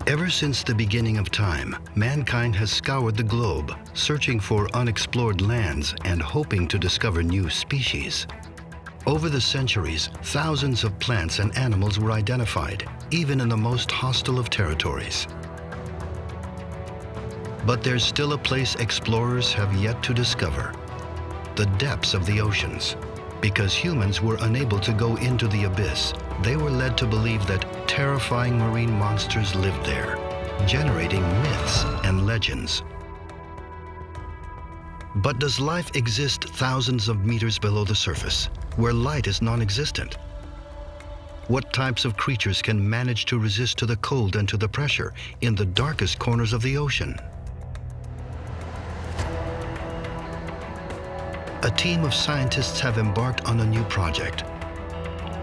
Ever since the beginning of time, mankind has scoured the globe, searching for unexplored lands and hoping to discover new species. Over the centuries, thousands of plants and animals were identified, even in the most hostile of territories. But there's still a place explorers have yet to discover: the depths of the oceans. Because humans were unable to go into the abyss, they were led to believe that terrifying marine monsters lived there, generating myths and legends. But does life exist thousands of meters below the surface, where light is non-existent? What types of creatures can manage to resist to the cold and to the pressure in the darkest corners of the ocean? A team of scientists have embarked on a new project.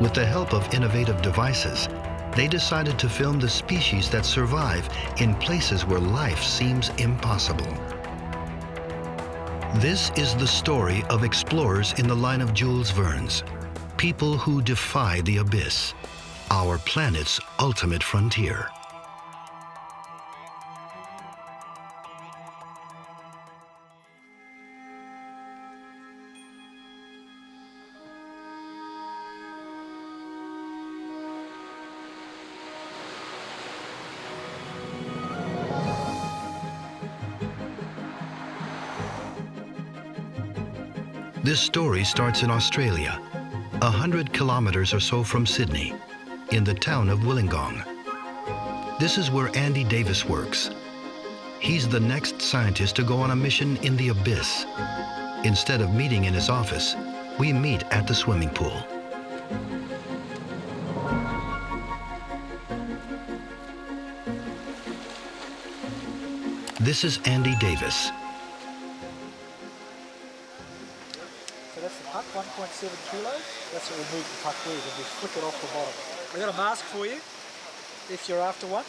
With the help of innovative devices, they decided to film the species that survive in places where life seems impossible. This is the story of explorers in the line of Jules Verne's, people who defy the abyss, our planet's ultimate frontier. This story starts in Australia, 100 kilometers or so from Sydney, in the town of Wollongong. This is where Andy Davis works. He's the next scientist to go on a mission in the abyss. Instead of meeting in his office, we meet at the swimming pool. This is Andy Davis. That's the puck, 1.7 kilos. That's what we move the puck with, and we flick it off the bottom. We've got a mask for you, if you're after one.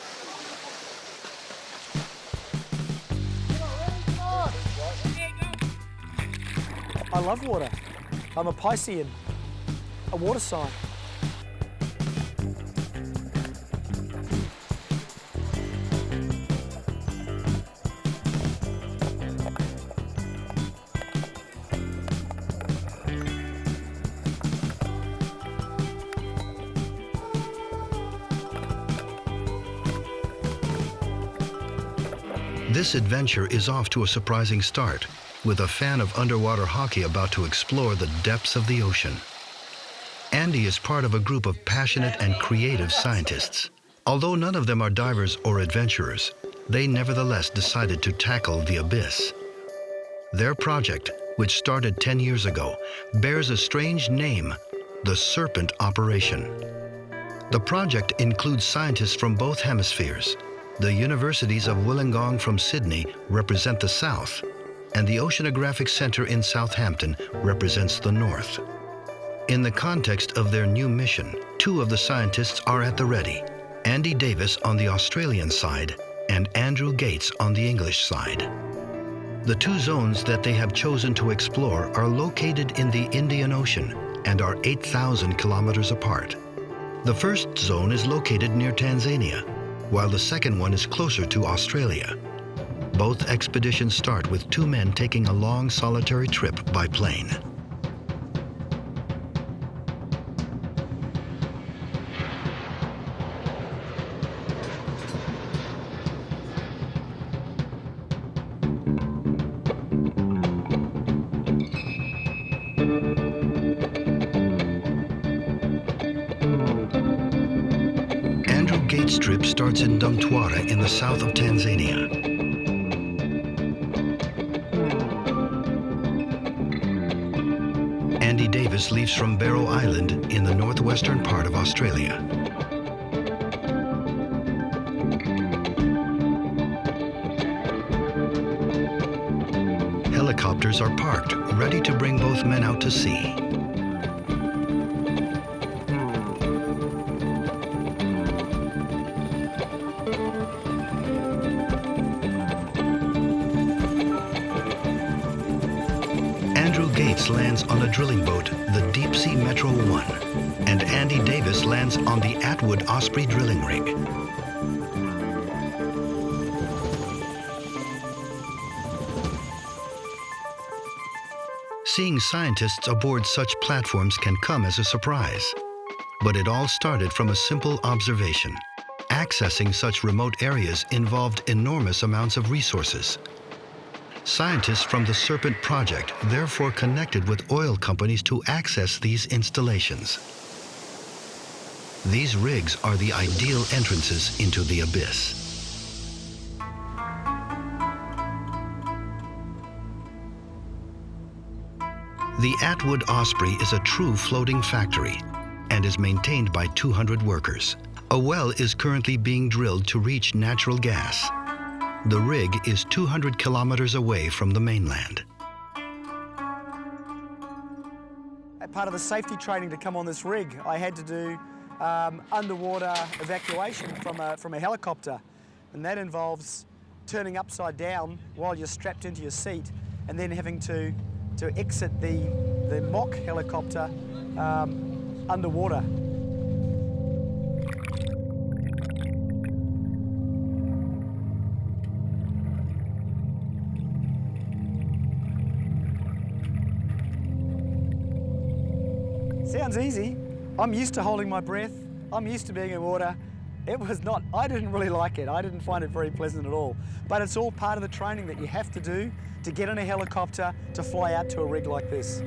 I love water. I'm a Piscean, a water sign. This adventure is off to a surprising start, with a fan of underwater hockey about to explore the depths of the ocean. Andy is part of a group of passionate and creative scientists. Although none of them are divers or adventurers, they nevertheless decided to tackle the abyss. Their project, which started 10 years ago, bears a strange name: the Serpent Operation. The project includes scientists from both hemispheres. The universities of Wollongong from Sydney represent the south, and the Oceanographic Centre in Southampton represents the north. In the context of their new mission, two of the scientists are at the ready: Andy Davis on the Australian side and Andrew Gates on the English side. The two zones that they have chosen to explore are located in the Indian Ocean and are 8,000 kilometers apart. The first zone is located near Tanzania, while the second one is closer to Australia. Both expeditions start with two men taking a long solitary trip by plane. Gates' trip starts in Mtwara in the south of Tanzania. Andy Davis leaves from Barrow Island in the northwestern part of Australia. Helicopters are parked, ready to bring both men out to sea. Gates lands on a drilling boat, the Deep Sea Metro 1, and Andy Davis lands on the Atwood Osprey drilling rig. Seeing scientists aboard such platforms can come as a surprise. But it all started from a simple observation. Accessing such remote areas involved enormous amounts of resources. Scientists from the Serpent Project therefore connected with oil companies to access these installations. These rigs are the ideal entrances into the abyss. The Atwood Osprey is a true floating factory and is maintained by 200 workers. A well is currently being drilled to reach natural gas. The rig is 200 kilometers away from the mainland. Part of the safety training to come on this rig, I had to do underwater evacuation from a helicopter. And that involves turning upside down while you're strapped into your seat and then having to exit the mock helicopter underwater. Sounds easy. I'm used to holding my breath. I'm used to being in water. It was not, I didn't really like it. I didn't find it very pleasant at all. But it's all part of the training that you have to do to get in a helicopter to fly out to a rig like this.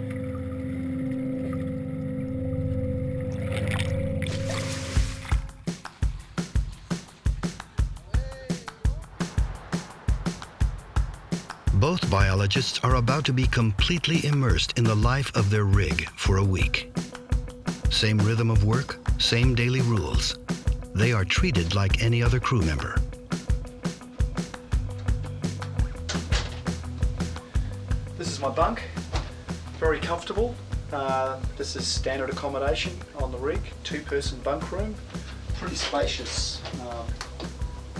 Both biologists are about to be completely immersed in the life of their rig for a week. Same rhythm of work, same daily rules. They are treated like any other crew member. This is my bunk, very comfortable. This is standard accommodation on the rig, two-person bunk room, pretty spacious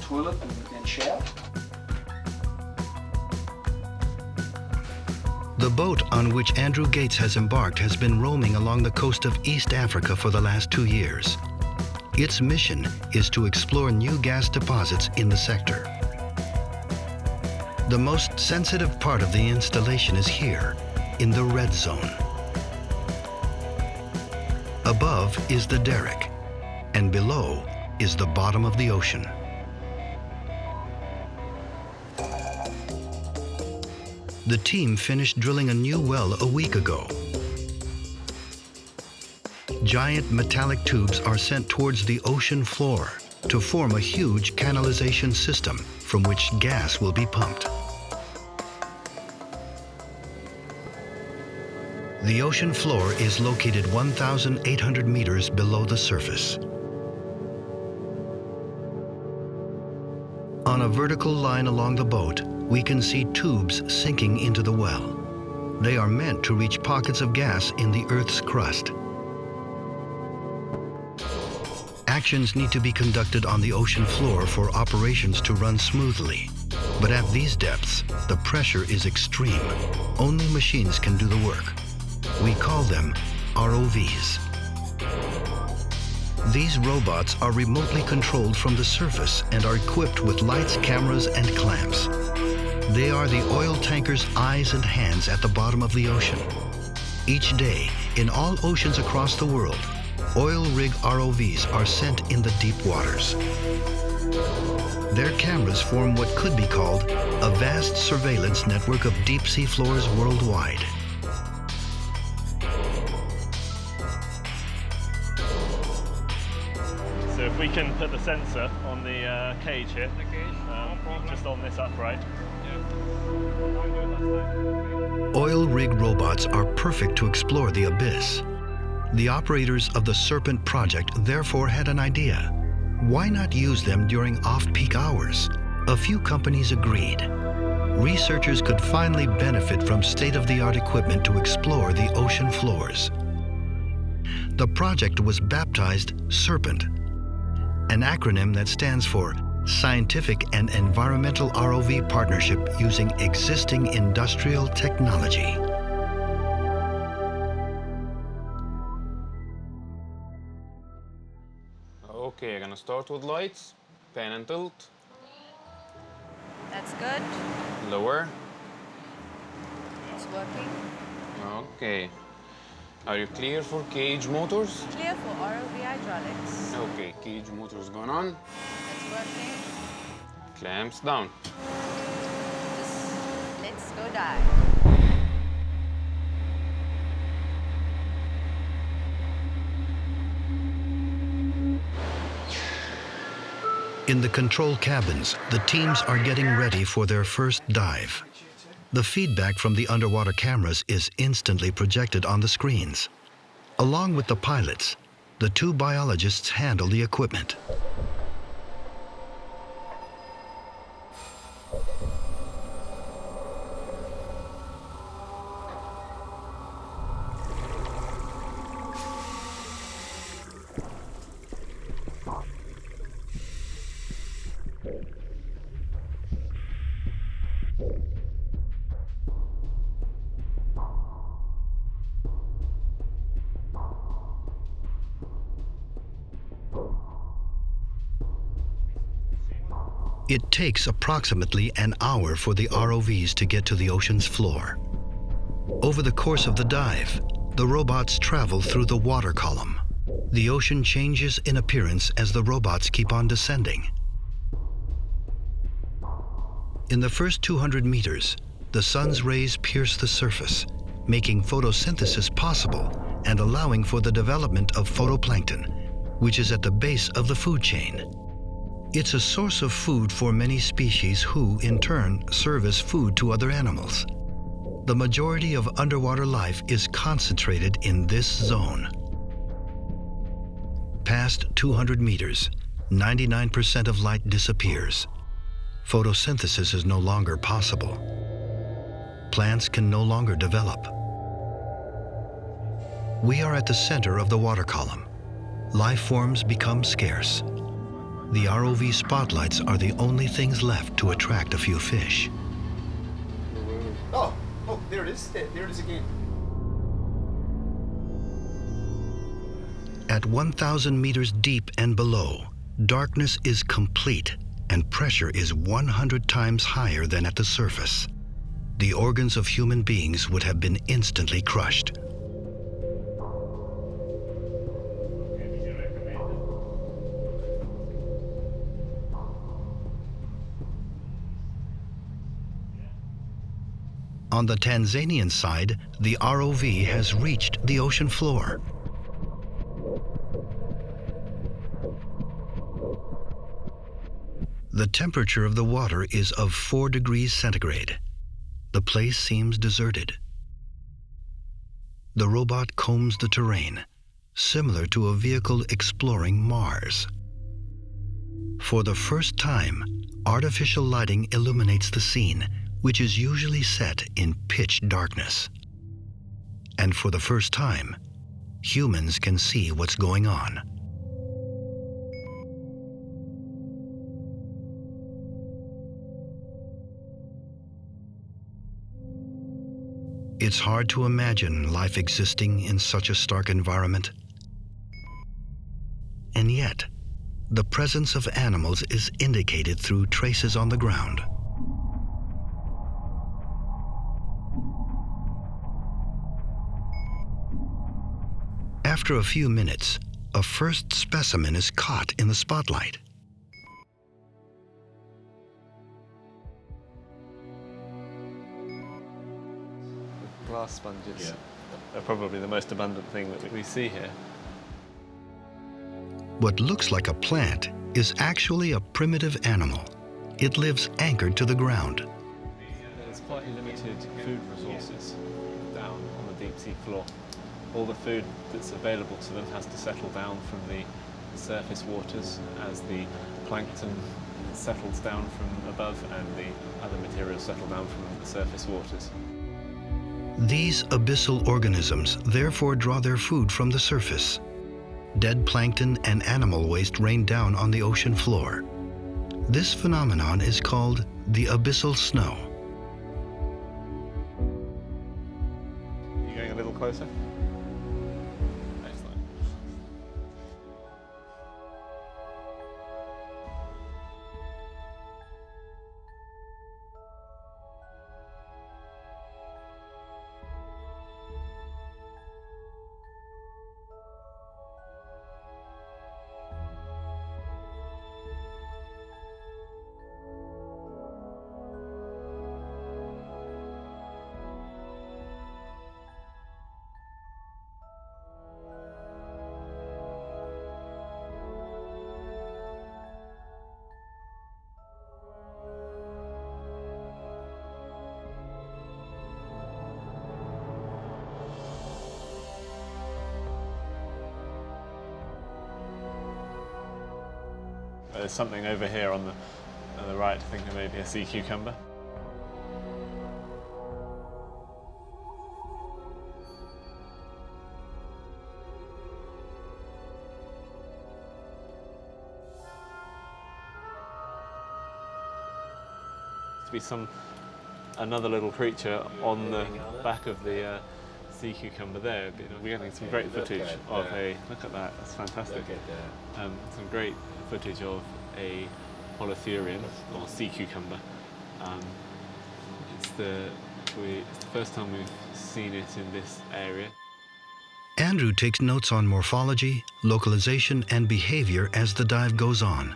toilet and shower. The boat on which Andrew Gates has embarked has been roaming along the coast of East Africa for the last 2 years. Its mission is to explore new gas deposits in the sector. The most sensitive part of the installation is here, in the red zone. Above is the derrick, and below is the bottom of the ocean. The team finished drilling a new well a week ago. Giant metallic tubes are sent towards the ocean floor to form a huge canalization system from which gas will be pumped. The ocean floor is located 1,800 meters below the surface. On a vertical line along the boat, we can see tubes sinking into the well. They are meant to reach pockets of gas in the Earth's crust. Actions need to be conducted on the ocean floor for operations to run smoothly. But at these depths, the pressure is extreme. Only machines can do the work. We call them ROVs. These robots are remotely controlled from the surface and are equipped with lights, cameras, and clamps. They are the oil tanker's eyes and hands at the bottom of the ocean. Each day, in all oceans across the world, oil rig ROVs are sent in the deep waters. Their cameras form what could be called a vast surveillance network of deep sea floors worldwide. So if we can put the sensor on the cage here, just on this upright. Oil rig robots are perfect to explore the abyss. The operators of the Serpent Project therefore had an idea. Why not use them during off-peak hours? A few companies agreed. Researchers could finally benefit from state-of-the-art equipment to explore the ocean floors. The project was baptized Serpent, an acronym that stands for Scientific and Environmental ROV Partnership using existing industrial technology. Okay, I'm gonna start with lights, pan and tilt. That's good. Lower. It's working. Okay. Are you clear for cage motors? Clear for ROV hydraulics. Okay, cage motors going on. It's working. Clamps down. Just let's go dive. In the control cabins, the teams are getting ready for their first dive. The feedback from the underwater cameras is instantly projected on the screens. Along with the pilots, the two biologists handle the equipment. It takes approximately an hour for the ROVs to get to the ocean's floor. Over the course of the dive, the robots travel through the water column. The ocean changes in appearance as the robots keep on descending. In the first 200 meters, the sun's rays pierce the surface, making photosynthesis possible and allowing for the development of phytoplankton, which is at the base of the food chain. It's a source of food for many species who, in turn, serve as food to other animals. The majority of underwater life is concentrated in this zone. Past 200 meters, 99% of light disappears. Photosynthesis is no longer possible. Plants can no longer develop. We are at the center of the water column. Life forms become scarce. The ROV spotlights are the only things left to attract a few fish. Oh, there it is. There it is again. At 1,000 meters deep and below, darkness is complete and pressure is 100 times higher than at the surface. The organs of human beings would have been instantly crushed. On the Tanzanian side, the ROV has reached the ocean floor. The temperature of the water is of 4 degrees centigrade. The place seems deserted. The robot combs the terrain, similar to a vehicle exploring Mars. For the first time, artificial lighting illuminates the scene, which is usually set in pitch darkness. And for the first time, humans can see what's going on. It's hard to imagine life existing in such a stark environment. And yet, the presence of animals is indicated through traces on the ground. After a few minutes, a first specimen is caught in the spotlight. Glass sponges are probably the most abundant thing that we see here. What looks like a plant is actually a primitive animal. It lives anchored to the ground. There's quite limited food resources down on the deep sea floor. All the food that's available to them has to settle down from the surface waters as the plankton settles down from above and the other materials settle down from the surface waters. These abyssal organisms therefore draw their food from the surface. Dead plankton and animal waste rain down on the ocean floor. This phenomenon is called the abyssal snow. You going a little closer? Excellent. There's something over here on the right, I think there may be a sea cucumber. To be another little creature on the back of the sea cucumber there. We're getting some great footage of look at that, that's fantastic. Some great footage of a holothurian or sea cucumber. It's the first time we've seen it in this area. Andrew takes notes on morphology, localization, and behavior as the dive goes on.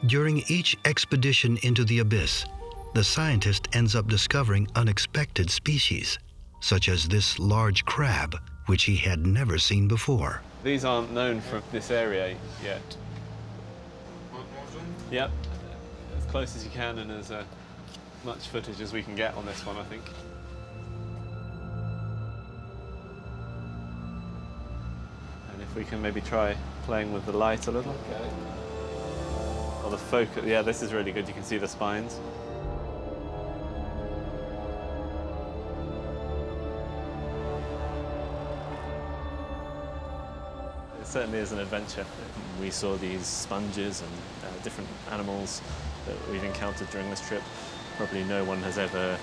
During each expedition into the abyss, the scientist ends up discovering unexpected species, such as this large crab, which he had never seen before. These aren't known from this area yet. Yep, as close as you can and as much footage as we can get on this one, I think. And if we can maybe try playing with the light a little. Okay. Or the focus, yeah, this is really good, you can see the spines. It certainly is an adventure. We saw these sponges and different animals that we've encountered during this trip. Probably no one has ever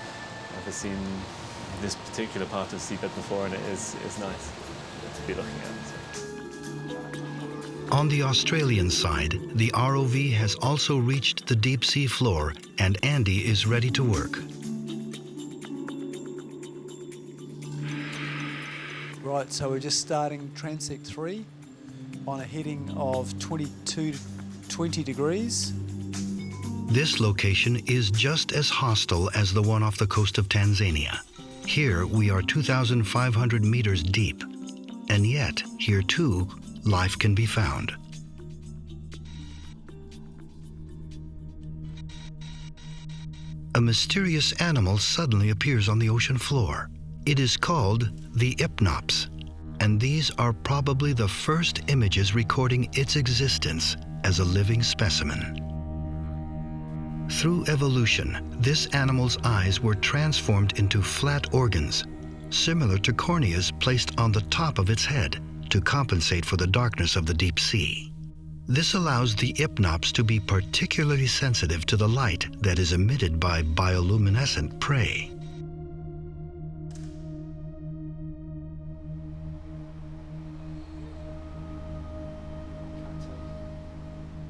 seen this particular part of seabed before, and it is nice to be looking at. On the Australian side, the ROV has also reached the deep sea floor, and Andy is ready to work. Right, so we're just starting transect 3 on a heading of 22 to 20 degrees. This location is just as hostile as the one off the coast of Tanzania. Here we are 2,500 meters deep, and yet here too life can be found. A mysterious animal suddenly appears on the ocean floor. It is called the Ipnops, and these are probably the first images recording its existence as a living specimen. Through evolution, this animal's eyes were transformed into flat organs, similar to corneas placed on the top of its head, to compensate for the darkness of the deep sea. This allows the Ipnops to be particularly sensitive to the light that is emitted by bioluminescent prey.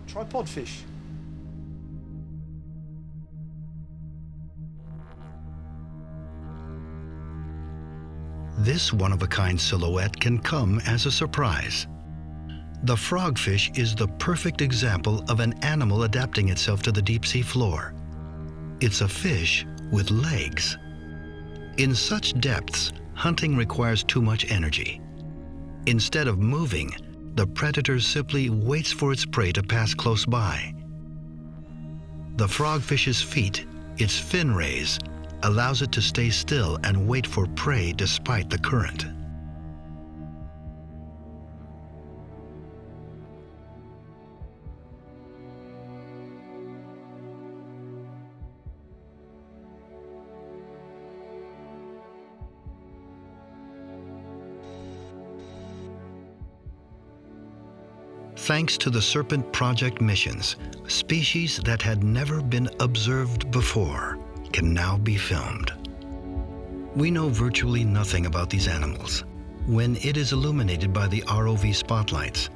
Tripod fish. This one-of-a-kind silhouette can come as a surprise. The frogfish is the perfect example of an animal adapting itself to the deep sea floor. It's a fish with legs. In such depths, hunting requires too much energy. Instead of moving, the predator simply waits for its prey to pass close by. The frogfish's feet, its fin rays, allows it to stay still and wait for prey despite the current. Thanks to the Serpent Project missions, species that had never been observed before can now be filmed. We know virtually nothing about these animals. When it is illuminated by the ROV spotlights,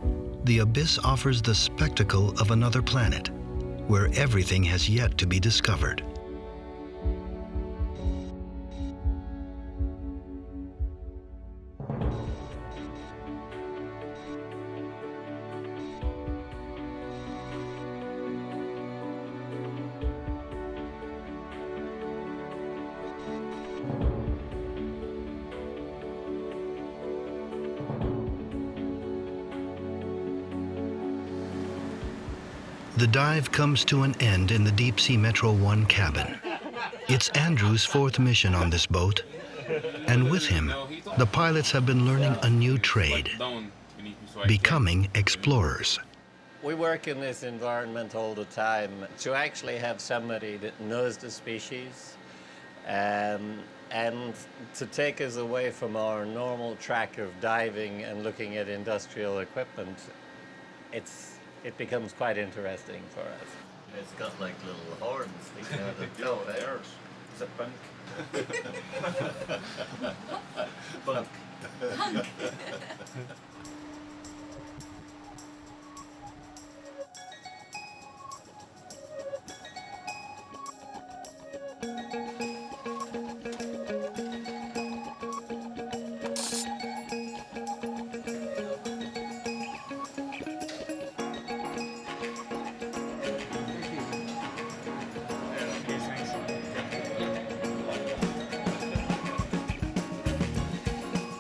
the abyss offers the spectacle of another planet, where everything has yet to be discovered. The dive comes to an end in the Deep Sea Metro 1 cabin. It's Andrew's fourth mission on this boat, and with him, the pilots have been learning a new trade, becoming explorers. We work in this environment all the time. To actually have somebody that knows the species and to take us away from our normal track of diving and looking at industrial equipment, it becomes quite interesting for us. It's got like little horns sticking out of the toe there. It's a bunk. Bunk.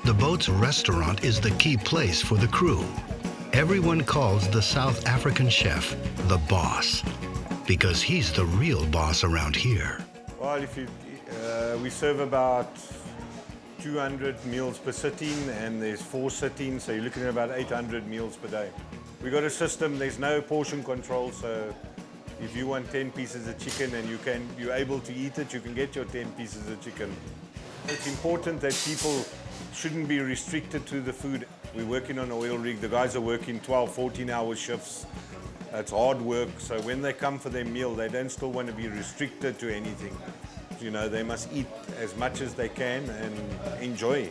The boat's restaurant is the key place for the crew. Everyone calls the South African chef the boss, because he's the real boss around here. Well, we serve about 200 meals per sitting, and there's 4 sittings, so you're looking at about 800 meals per day. We got a system, there's no portion control, so if you want 10 pieces of chicken and you're able to eat it, you can get your 10 pieces of chicken. It's important that people shouldn't be restricted to the food. We're working on an oil rig. The guys are working 12, 14-hour shifts. It's hard work, so when they come for their meal, they don't still want to be restricted to anything. You know, they must eat as much as they can and enjoy.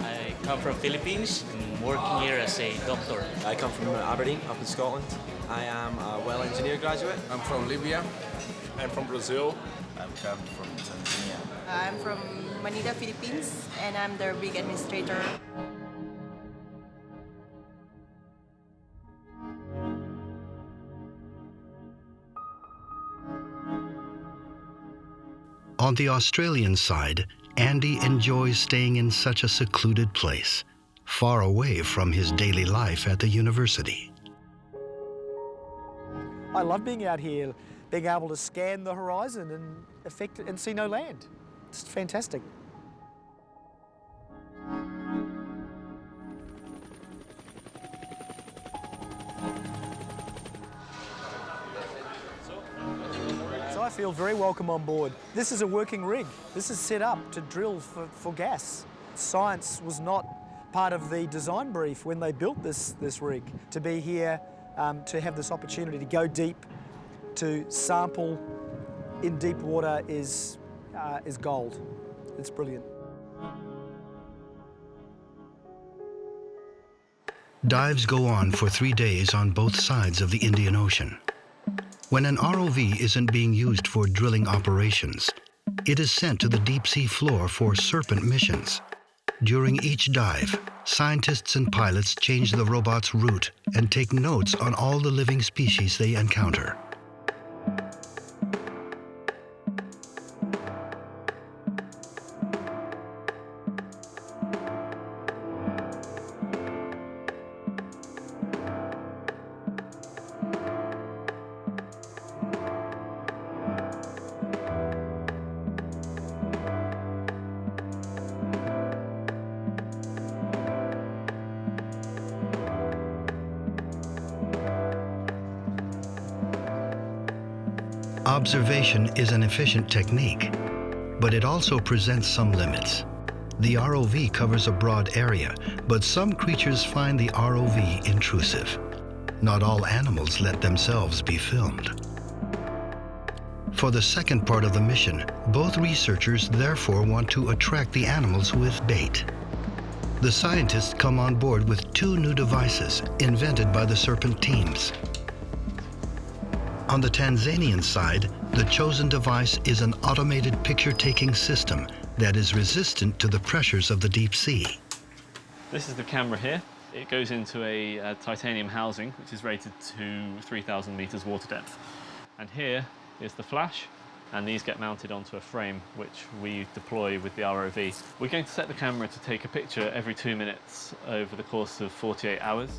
I come from Philippines and working here as a doctor. I come from Aberdeen, up in Scotland. I am a well engineer graduate. I'm from Libya. I'm from Brazil. I'm come from Tanzania. I'm from Manila, Philippines, and I'm the rig administrator. On the Australian side, Andy enjoys staying in such a secluded place, far away from his daily life at the university. I love being out here, being able to scan the horizon and see no land. It's fantastic. So I feel very welcome on board. This is a working rig. This is set up to drill for gas. Science was not part of the design brief when they built this rig. To be here, to have this opportunity to go deep, to sample in deep water is gold. It's brilliant. Dives go on for 3 days on both sides of the Indian Ocean. When an ROV isn't being used for drilling operations, it is sent to the deep sea floor for serpent missions. During each dive, scientists and pilots change the robot's route and take notes on all the living species they encounter. Observation is an efficient technique, but it also presents some limits. The ROV covers a broad area, but some creatures find the ROV intrusive. Not all animals let themselves be filmed. For the second part of the mission, both researchers therefore want to attract the animals with bait. The scientists come on board with 2 new devices invented by the Serpent teams. On the Tanzanian side, the chosen device is an automated picture-taking system that is resistant to the pressures of the deep sea. This is the camera here. It goes into a titanium housing, which is rated to 3,000 meters water depth. And here is the flash, and these get mounted onto a frame, which we deploy with the ROV. We're going to set the camera to take a picture every 2 minutes over the course of 48 hours.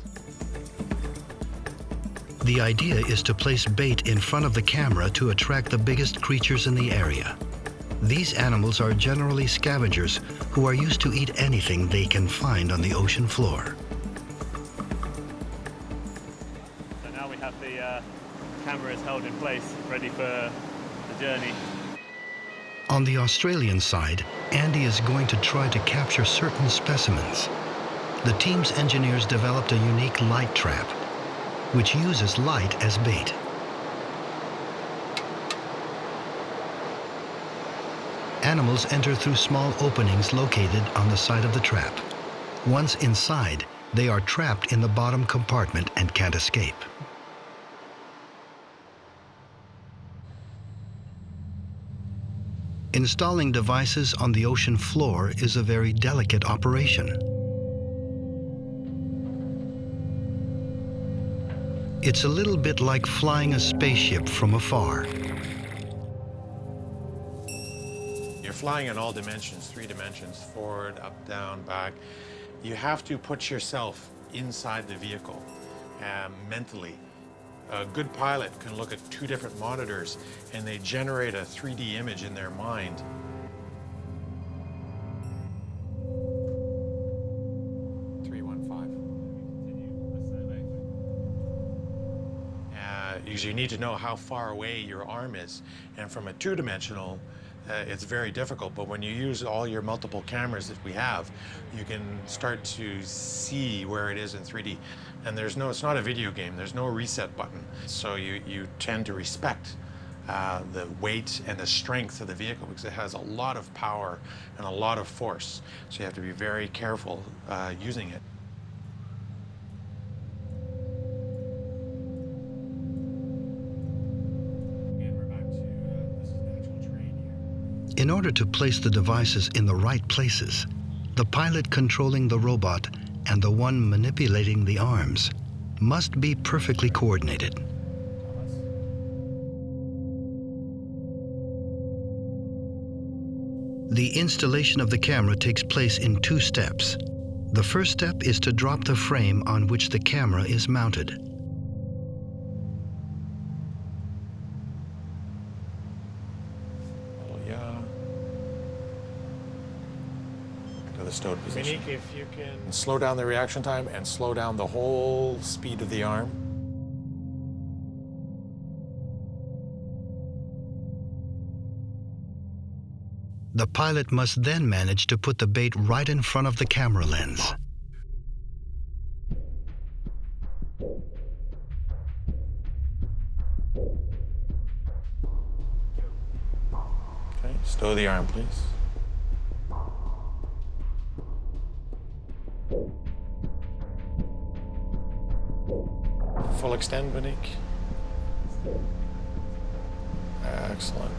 The idea is to place bait in front of the camera to attract the biggest creatures in the area. These animals are generally scavengers who are used to eat anything they can find on the ocean floor. So now we have the cameras held in place, ready for the journey. On the Australian side, Andy is going to try to capture certain specimens. The team's engineers developed a unique light trap, which uses light as bait. Animals enter through small openings located on the side of the trap. Once inside, they are trapped in the bottom compartment and can't escape. Installing devices on the ocean floor is a very delicate operation. It's a little bit like flying a spaceship from afar. You're flying in all dimensions, 3 dimensions, forward, up, down, back. You have to put yourself inside the vehicle mentally. A good pilot can look at 2 different monitors and they generate a 3D image in their mind. Because you need to know how far away your arm is. And from a 2-dimensional, it's very difficult. But when you use all your multiple cameras that we have, you can start to see where it is in 3D. And it's not a video game. There's no reset button. So you tend to respect the weight and the strength of the vehicle because it has a lot of power and a lot of force. So you have to be very careful using it. In order to place the devices in the right places, the pilot controlling the robot and the one manipulating the arms must be perfectly coordinated. The installation of the camera takes place in 2 steps. The first step is to drop the frame on which the camera is mounted. Stowed position. If you can slow down the reaction time and slow down the whole speed of the arm. The pilot must then manage to put the bait right in front of the camera lens. Okay, stow the arm, please. Full extend, Monique. Excellent.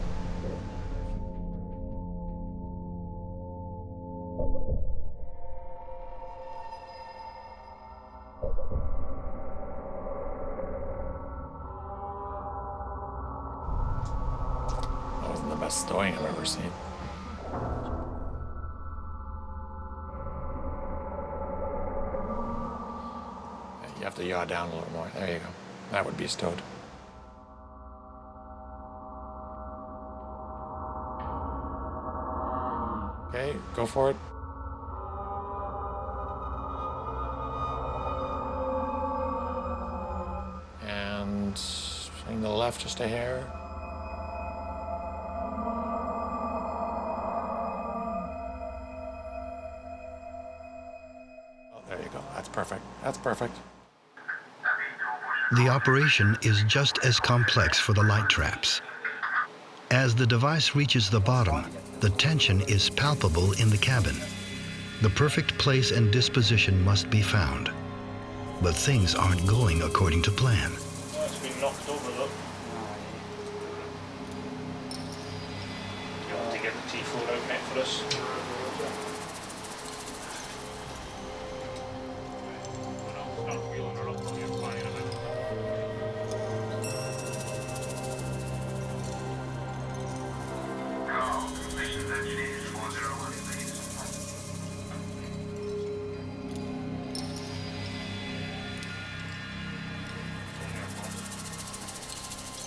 That wasn't the best stowing I've ever seen. You have to yaw down a little more. There you go. That would be stowed. Okay, go for it. And swing to the left just a hair. Oh, there you go. That's perfect. That's perfect. The operation is just as complex for the light traps. As the device reaches the bottom, the tension is palpable in the cabin. The perfect place and disposition must be found. But things aren't going according to plan. It's been knocked over, look. You want to get the T4 okay for us?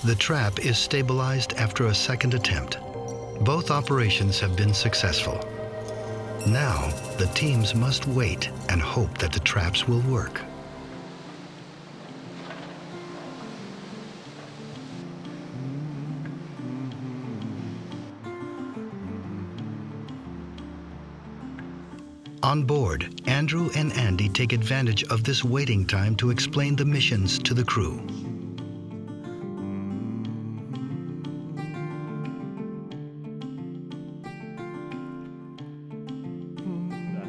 The trap is stabilized after a second attempt. Both operations have been successful. Now, the teams must wait and hope that the traps will work. On board, Andrew and Andy take advantage of this waiting time to explain the missions to the crew.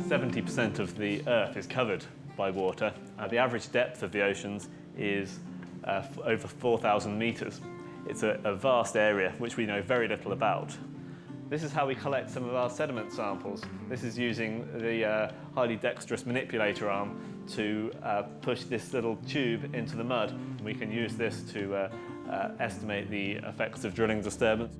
70% of the Earth is covered by water. The average depth of the oceans is over 4,000 meters. It's a vast area which we know very little about. This is how we collect some of our sediment samples. This is using the highly dexterous manipulator arm to push this little tube into the mud. We can use this to estimate the effects of drilling disturbance.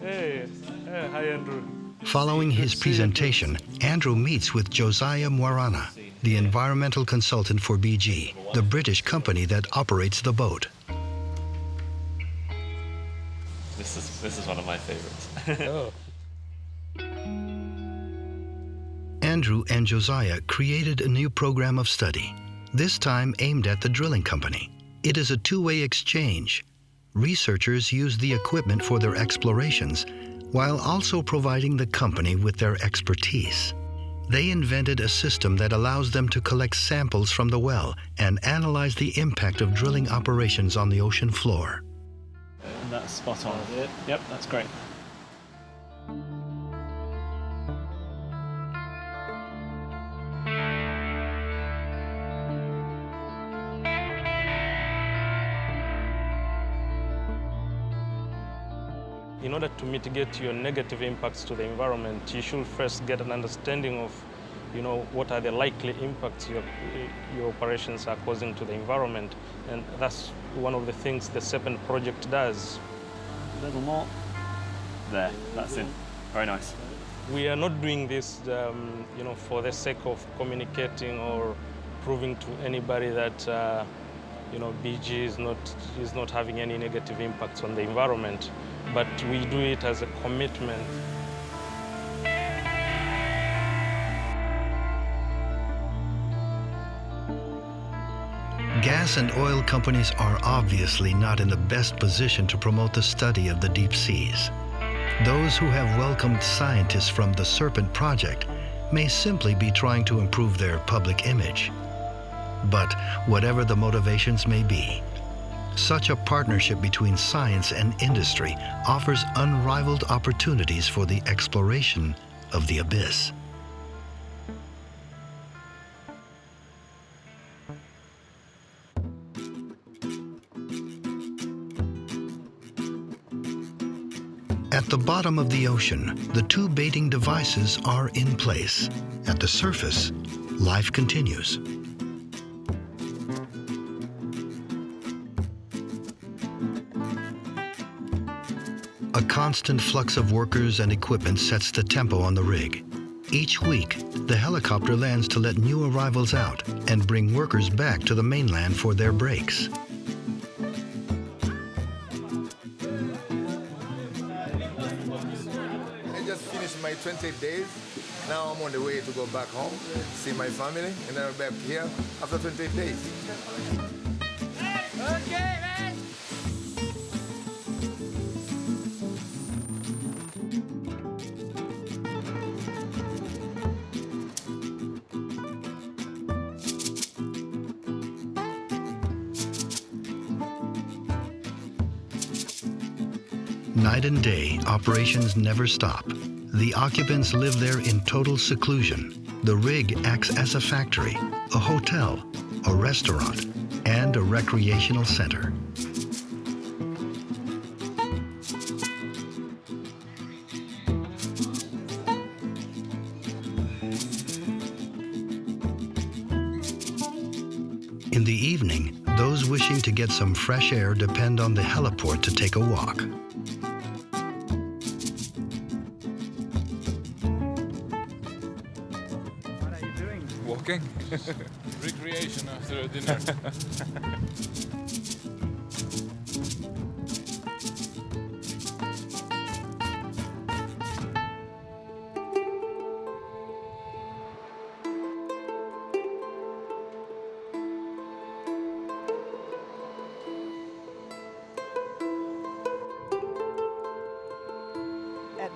Hey, hi Andrew. Following his presentation, Andrew meets with Josiah Mwarana, the environmental consultant for BG, the British company that operates the boat. This is one of my favorites. Oh. Andrew and Josiah created a new program of study, this time aimed at the drilling company. It is a two-way exchange. Researchers use the equipment for their explorations, while also providing the company with their expertise. They invented a system that allows them to collect samples from the well and analyze the impact of drilling operations on the ocean floor. And that's spot on. Yep, that's great. In order to mitigate your negative impacts to the environment, you should first get an understanding of, what are the likely impacts your operations are causing to the environment. And that's one of the things the Serpent project does. A little more. There, that's it. Very nice. We are not doing this, for the sake of communicating or proving to anybody that, BG is not having any negative impacts on the environment. But we do it as a commitment. Gas and oil companies are obviously not in the best position to promote the study of the deep seas. Those who have welcomed scientists from the Serpent Project may simply be trying to improve their public image. But whatever the motivations may be, such a partnership between science and industry offers unrivaled opportunities for the exploration of the abyss. At the bottom of the ocean, the two baiting devices are in place. At the surface, life continues. A constant flux of workers and equipment sets the tempo on the rig. Each week, the helicopter lands to let new arrivals out and bring workers back to the mainland for their breaks. I just finished my 28 days. Now I'm on the way to go back home, see my family, and then I'm back here after 28 days. Okay, man! Night and day, operations never stop. The occupants live there in total seclusion. The rig acts as a factory, a hotel, a restaurant, and a recreational center. In the evening, those wishing to get some fresh air depend on the heliport to take a walk. Walking. Recreation after a dinner.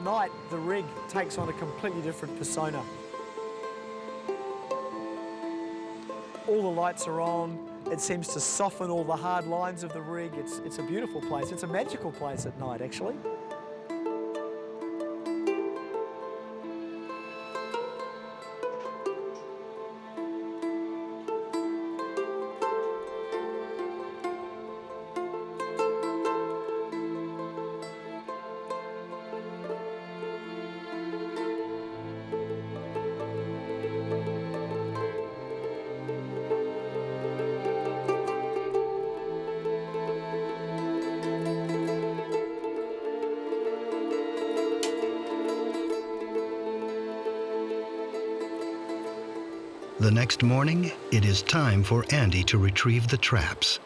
night, the rig takes on a completely different persona. All the lights are on. It seems to soften all the hard lines of the rig. It's a beautiful place. It's a magical place at night, actually. The next morning, it is time for Andy to retrieve the traps.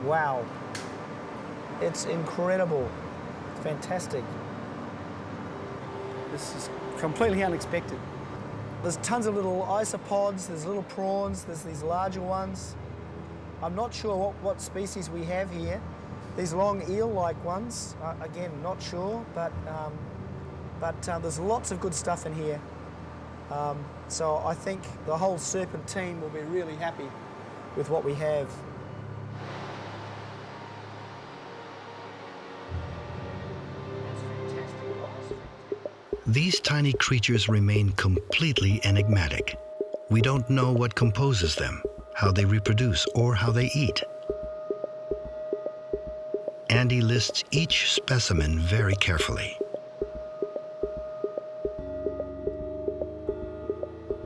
Wow. It's incredible. Fantastic. This is completely unexpected. There's tons of little isopods, there's little prawns, there's these larger ones. I'm not sure what species we have here. These long eel-like ones, again, not sure, but there's lots of good stuff in here. So I think the whole serpent team will be really happy with what we have. These tiny creatures remain completely enigmatic. We don't know what composes them, how they reproduce, or how they eat. Andy lists each specimen very carefully.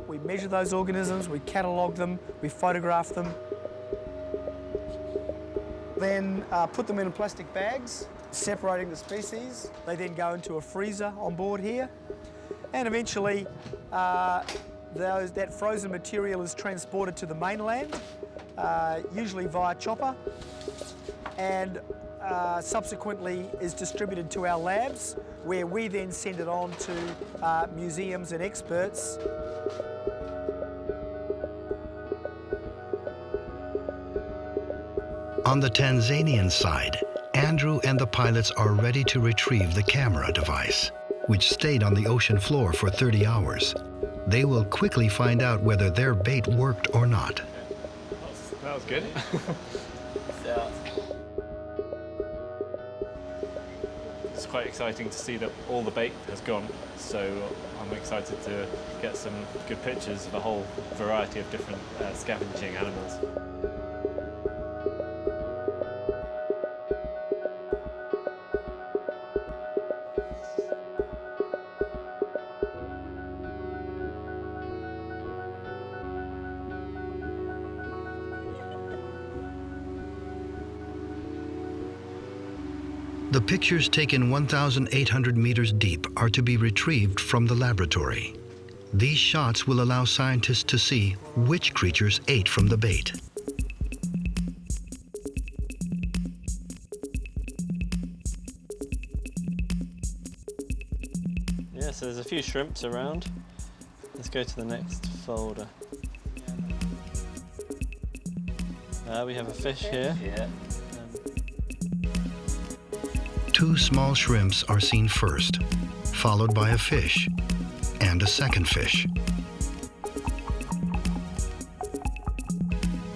We measure those organisms, we catalogue them, we photograph them. Then put them in plastic bags, separating the species. They then go into a freezer on board here. And eventually, that frozen material is transported to the mainland, usually via chopper, and subsequently is distributed to our labs, where we then send it on to museums and experts. On the Tanzanian side, Andrew and the pilots are ready to retrieve the camera device, which stayed on the ocean floor for 30 hours. They will quickly find out whether their bait worked or not. That was good. It's quite exciting to see that all the bait has gone, so I'm excited to get some good pictures of a whole variety of different scavenging animals. The pictures taken 1,800 meters deep are to be retrieved from the laboratory. These shots will allow scientists to see which creatures ate from the bait. Yeah, so there's a few shrimps around. Let's go to the next folder. We have a fish here. Yeah. Two small shrimps are seen first, followed by a fish and a second fish.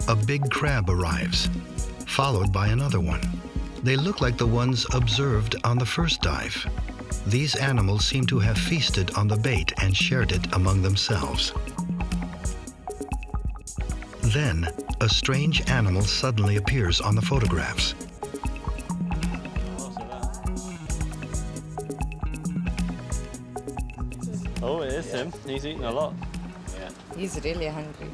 A big crab arrives, followed by another one. They look like the ones observed on the first dive. These animals seem to have feasted on the bait and shared it among themselves. Then, a strange animal suddenly appears on the photographs. Oh, it is him. He's eating a lot. Yeah. He's really hungry.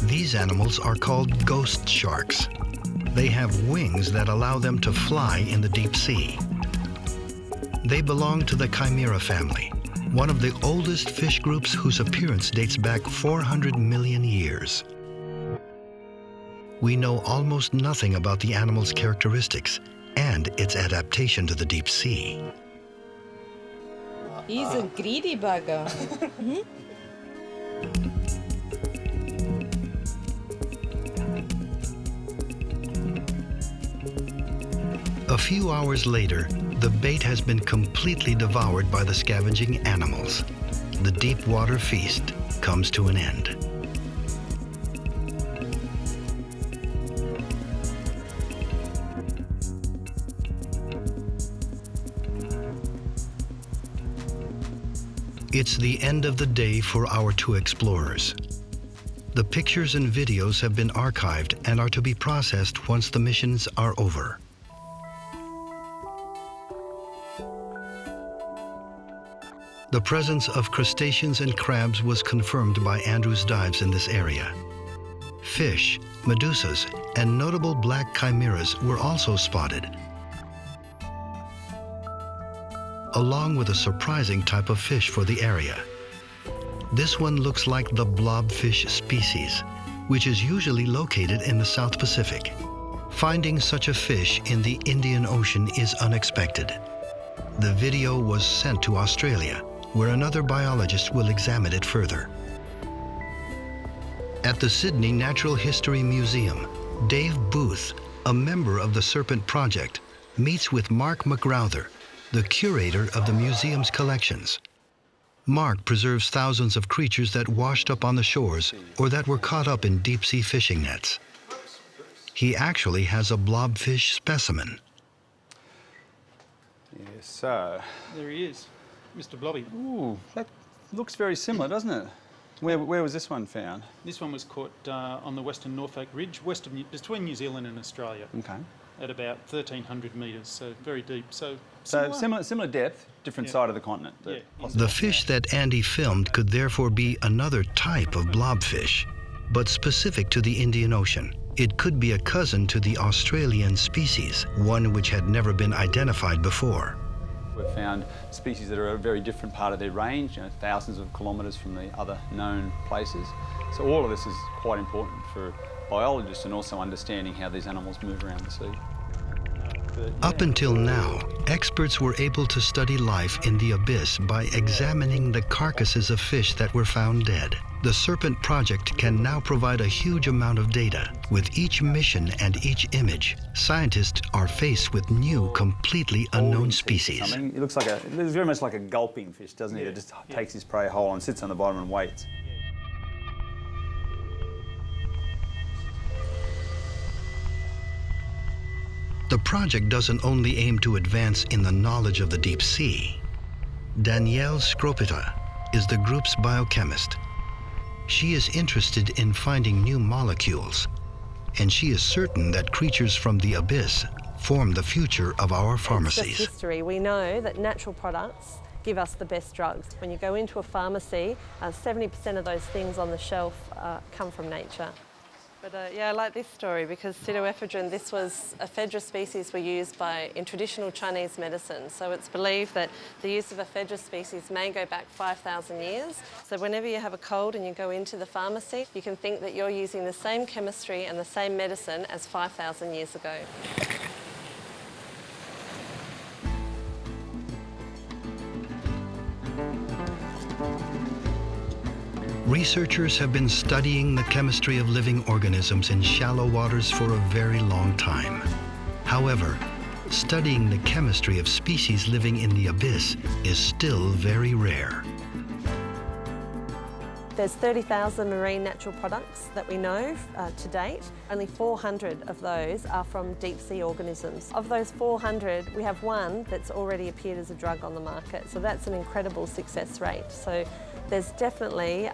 These animals are called ghost sharks. They have wings that allow them to fly in the deep sea. They belong to the Chimera family, one of the oldest fish groups whose appearance dates back 400 million years. We know almost nothing about the animals' characteristics, and its adaptation to the deep sea. He's a greedy bugger. A few hours later, the bait has been completely devoured by the scavenging animals. The deep water feast comes to an end. It's the end of the day for our two explorers. The pictures and videos have been archived and are to be processed once the missions are over. The presence of crustaceans and crabs was confirmed by Andrew's dives in this area. Fish, medusas, and notable black chimeras were also spotted, along with a surprising type of fish for the area. This one looks like the blobfish species, which is usually located in the South Pacific. Finding such a fish in the Indian Ocean is unexpected. The video was sent to Australia, where another biologist will examine it further. At the Sydney Natural History Museum, Dave Booth, a member of the Serpent Project, meets with Mark McGrowther, the curator of the museum's collections. Mark preserves thousands of creatures that washed up on the shores or that were caught up in deep-sea fishing nets. He actually has a blobfish specimen. Yes, so there he is, Mr. Blobby. Ooh, that looks very similar, doesn't it? Where was this one found? This one was caught on the Western Norfolk Ridge, between New Zealand and Australia. Okay. At about 1,300 metres, so very deep. So similar depth, different side of the continent. The fish that Andy filmed could therefore be another type of blobfish, but specific to the Indian Ocean. It could be a cousin to the Australian species, one which had never been identified before. We've found species that are a very different part of their range, thousands of kilometres from the other known places. So all of this is quite important for biologists and also understanding how these animals move around the sea. Up until now, experts were able to study life in the abyss by examining the carcasses of fish that were found dead. The Serpent Project can now provide a huge amount of data. With each mission and each image, scientists are faced with new, completely unknown species. It looks very much like a gulping fish, doesn't it? It just takes his prey whole and sits on the bottom and waits. The project doesn't only aim to advance in the knowledge of the deep sea. Danielle Skropita is the group's biochemist. She is interested in finding new molecules, and she is certain that creatures from the abyss form the future of our pharmacies. It's just history. We know that natural products give us the best drugs. When you go into a pharmacy, 70% of those things on the shelf come from nature. But yeah, I like this story because pseudoephedrine, this was ephedra species were used in traditional Chinese medicine. So it's believed that the use of ephedra species may go back 5,000 years. So whenever you have a cold and you go into the pharmacy, you can think that you're using the same chemistry and the same medicine as 5,000 years ago. Researchers have been studying the chemistry of living organisms in shallow waters for a very long time. However, studying the chemistry of species living in the abyss is still very rare. There's 30,000 marine natural products that we know to date. Only 400 of those are from deep sea organisms. Of those 400, we have one that's already appeared as a drug on the market. So that's an incredible success rate. So there's definitely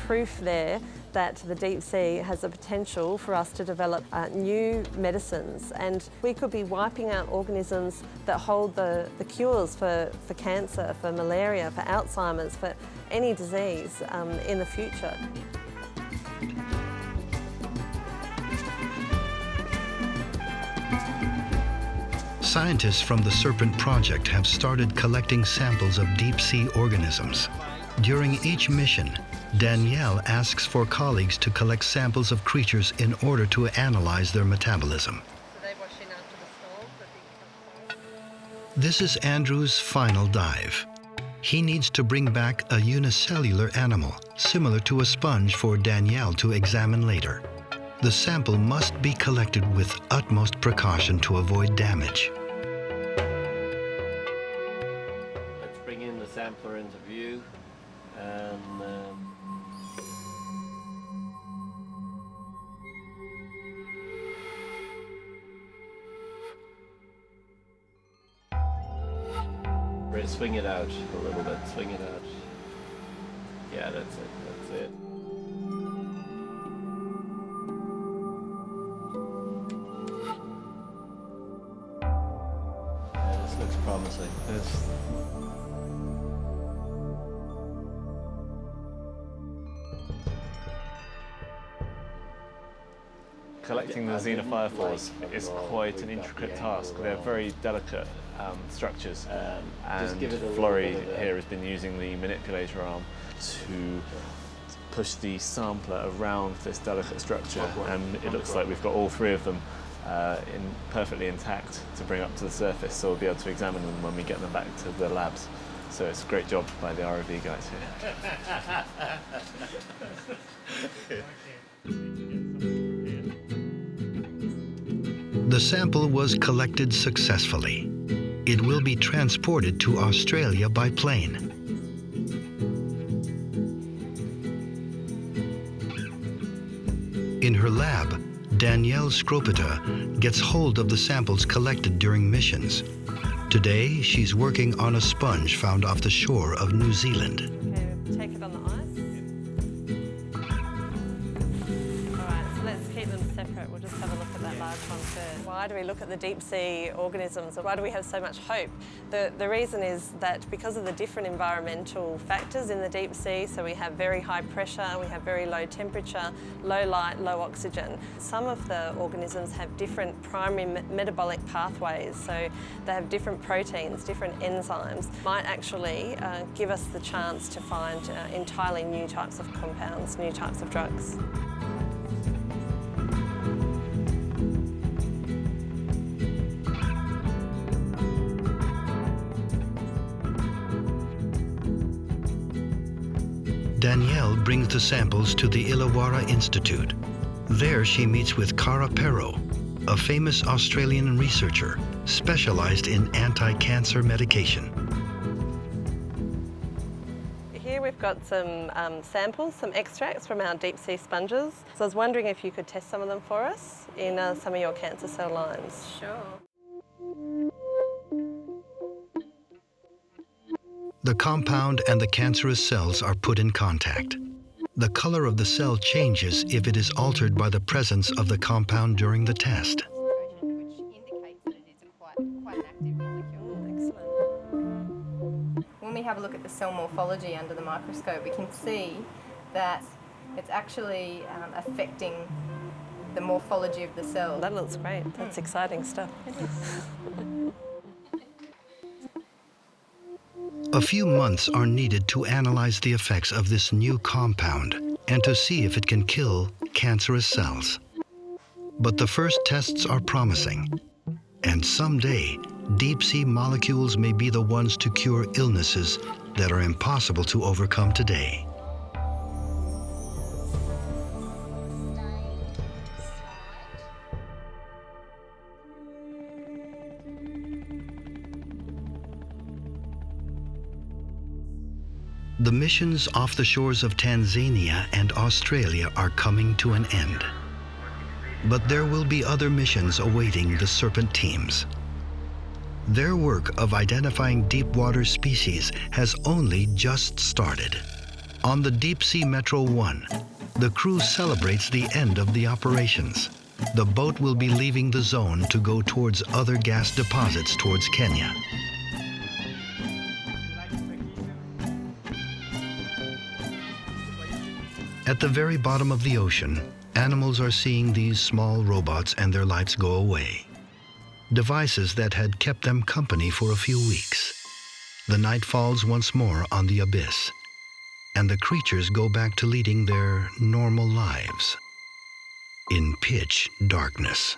proof there that the deep sea has the potential for us to develop new medicines, and we could be wiping out organisms that hold the cures for cancer, for malaria, for Alzheimer's, for any disease in the future. Scientists from the Serpent Project have started collecting samples of deep sea organisms. During each mission, Danielle asks for colleagues to collect samples of creatures in order to analyze their metabolism. This is Andrew's final dive. He needs to bring back a unicellular animal, similar to a sponge, for Danielle to examine later. The sample must be collected with utmost precaution to avoid damage. Let's bring in the sampler into view and swing it out a little bit, swing it out. Yeah, that's it, that's it. Yeah, this looks promising. Collecting the xenophophores is quite an intricate task. They're very delicate structures, and Florrie here has been using the manipulator arm to push the sampler around this delicate structure, and it looks like we've got all three of them perfectly intact to bring up to the surface, so we'll be able to examine them when we get them back to the labs. So it's a great job by the ROV guys here. The sample was collected successfully. It will be transported to Australia by plane. In her lab, Danielle Scropita gets hold of the samples collected during missions. Today, she's working on a sponge found off the shore of New Zealand. Okay, take it on the ice. All right, so let's keep them separate. We'll just have a look at that large one first. Why do we look at the deep sea organisms? Why do we have so much hope? The reason is that because of the different environmental factors in the deep sea, so we have very high pressure, we have very low temperature, low light, low oxygen. Some of the organisms have different primary metabolic pathways, so they have different proteins, different enzymes. Might actually give us the chance to find entirely new types of compounds, new types of drugs. Danielle brings the samples to the Illawarra Institute. There she meets with Cara Perro, a famous Australian researcher specialized in anti-cancer medication. Here we've got some samples, some extracts from our deep sea sponges. So I was wondering if you could test some of them for us in some of your cancer cell lines. Sure. The compound and the cancerous cells are put in contact. The color of the cell changes if it is altered by the presence of the compound during the test. When we have a look at the cell morphology under the microscope, we can see that it's actually affecting the morphology of the cell. That looks great. That's exciting stuff. It is. A few months are needed to analyze the effects of this new compound and to see if it can kill cancerous cells. But the first tests are promising, and someday, deep-sea molecules may be the ones to cure illnesses that are impossible to overcome today. The missions off the shores of Tanzania and Australia are coming to an end. But there will be other missions awaiting the Serpent teams. Their work of identifying deep water species has only just started. On the Deep Sea Metro 1, the crew celebrates the end of the operations. The boat will be leaving the zone to go towards other gas deposits towards Kenya. At the very bottom of the ocean, animals are seeing these small robots and their lights go away. Devices that had kept them company for a few weeks. The night falls once more on the abyss, and the creatures go back to leading their normal lives in pitch darkness.